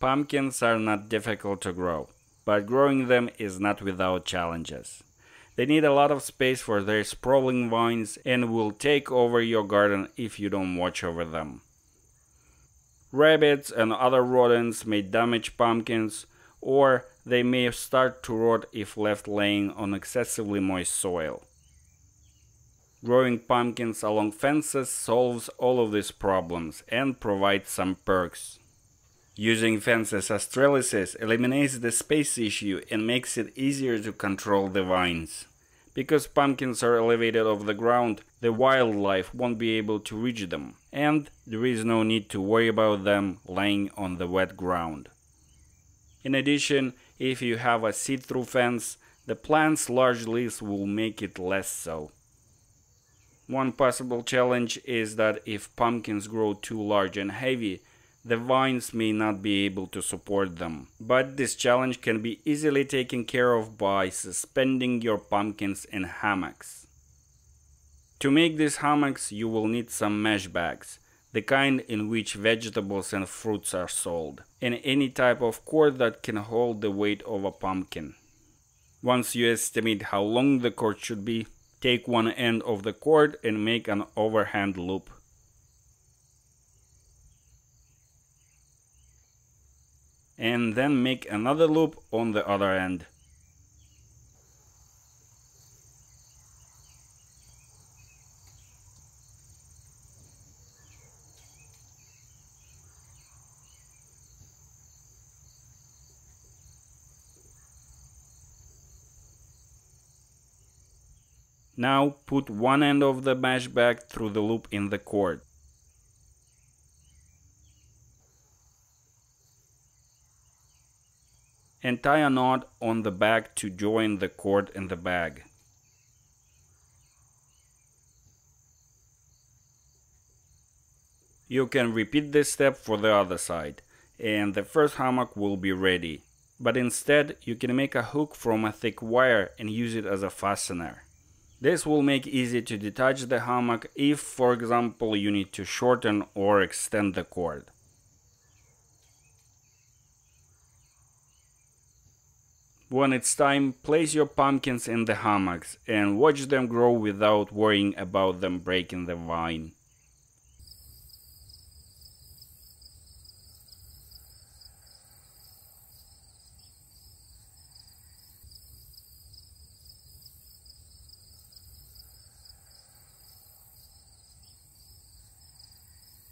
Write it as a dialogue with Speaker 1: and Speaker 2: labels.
Speaker 1: Pumpkins are not difficult to grow, but growing them is not without challenges. They need a lot of space for their sprawling vines and will take over your garden if you don't watch over them. Rabbits and other rodents may damage pumpkins, or they may start to rot if left laying on excessively moist soil. Growing pumpkins along fences solves all of these problems and provides some perks. Using fences as trellises eliminates the space issue and makes it easier to control the vines. Because pumpkins are elevated off the ground, the wildlife won't be able to reach them, and there is no need to worry about them laying on the wet ground. In addition, if you have a see-through fence, the plant's large leaves will make it less so. One possible challenge is that if pumpkins grow too large and heavy, the vines may not be able to support them. But this challenge can be easily taken care of by suspending your pumpkins in hammocks. To make these hammocks, you will need some mesh bags, the kind in which vegetables and fruits are sold, and any type of cord that can hold the weight of a pumpkin. Once you estimate how long the cord should be, take one end of the cord and make an overhand loop. And then make another loop on the other end. Now put one end of the mesh bag through the loop in the cord. And tie a knot on the bag to join the cord in the bag. You can repeat this step for the other side, and the first hammock will be ready. But instead, you can make a hook from a thick wire and use it as a fastener. This will make it easy to detach the hammock if, for example, you need to shorten or extend the cord. When it's time, place your pumpkins in the hammocks and watch them grow without worrying about them breaking the vine.